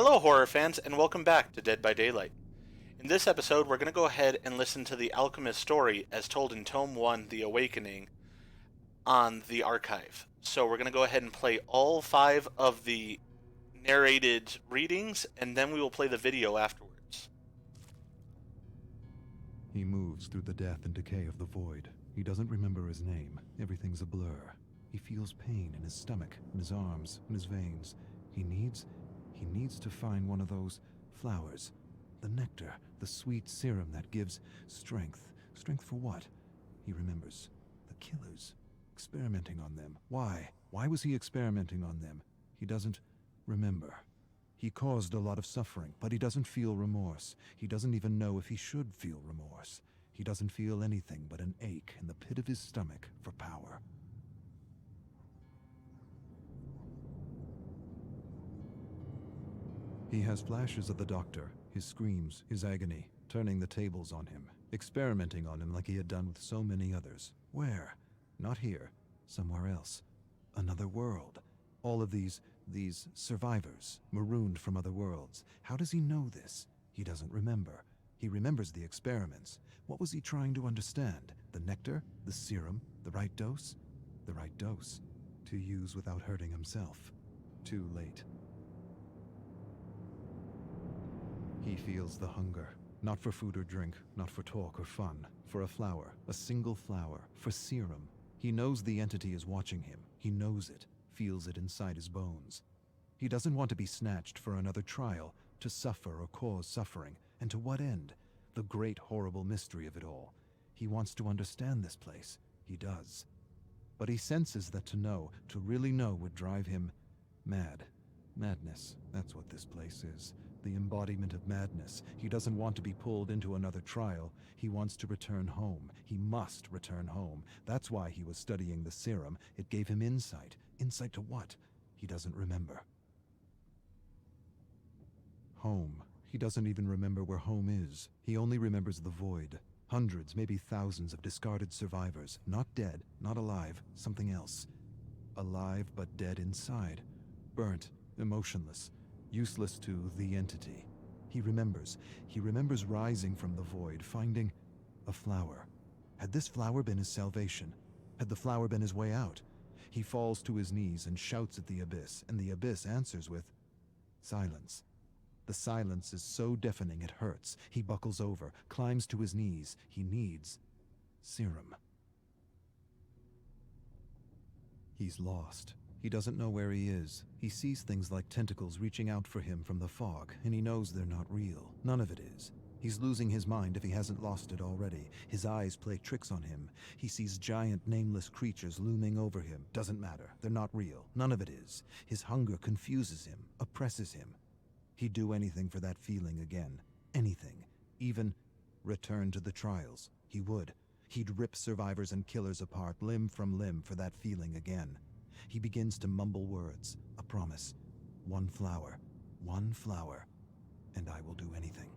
Hello, horror fans, and welcome back to Dead by Daylight. In this episode, we're going to go ahead and listen to the Alchemist story as told in Tome 1, The Awakening, on the archive. So we're going to go ahead and play all 5 of the narrated readings, and then we will play the video afterwards. He moves through the death and decay of the void. He doesn't remember his name. Everything's a blur. He feels pain in his stomach, in his arms, in his veins. He needs to find one of those flowers. The nectar, the sweet serum that gives strength. Strength for what? He remembers. The killers. Experimenting on them. Why? Why was he experimenting on them? He doesn't remember. He caused a lot of suffering, but he doesn't feel remorse. He doesn't even know if he should feel remorse. He doesn't feel anything but an ache in the pit of his stomach for power. He has flashes of the doctor, his screams, his agony, turning the tables on him, experimenting on him like he had done with so many others. Where? Not here. Somewhere else. Another world. All of these survivors, marooned from other worlds. How does he know this? He doesn't remember. He remembers the experiments. What was he trying to understand? The nectar? The serum? The right dose? The right dose. To use without hurting himself. Too late. He feels the hunger. Not for food or drink, not for talk or fun. For a flower, a single flower, for serum. He knows the entity is watching him. He knows it, feels it inside his bones. He doesn't want to be snatched for another trial, to suffer or cause suffering. And to what end? The great horrible mystery of it all. He wants to understand this place. He does. But he senses that to know, to really know, would drive him mad. Madness, that's what this place is. The embodiment of madness. He doesn't want to be pulled into another trial. He wants to return home. He must return home. That's why he was studying the serum. It gave him insight. Insight to what? He doesn't remember. Home. He doesn't even remember where home is. He only remembers the void. Hundreds, maybe thousands of discarded survivors. Not dead, not alive, something else. Alive but dead inside. Burnt, emotionless. Useless to the entity. He remembers rising from the void, finding a flower. Had this flower been his salvation? Had the flower been his way out? He falls to his knees and shouts at the abyss, and the abyss answers with silence. The silence is so deafening it hurts. He buckles over, climbs to his knees. He needs serum. He's lost. He doesn't know where he is. He sees things like tentacles reaching out for him from the fog, and he knows they're not real. None of it is. He's losing his mind if he hasn't lost it already. His eyes play tricks on him. He sees giant, nameless creatures looming over him. Doesn't matter. They're not real. None of it is. His hunger confuses him, oppresses him. He'd do anything for that feeling again. Anything. Even return to the trials. He would. He'd rip survivors and killers apart, limb from limb, for that feeling again. He begins to mumble words, a promise. One flower, and I will do anything.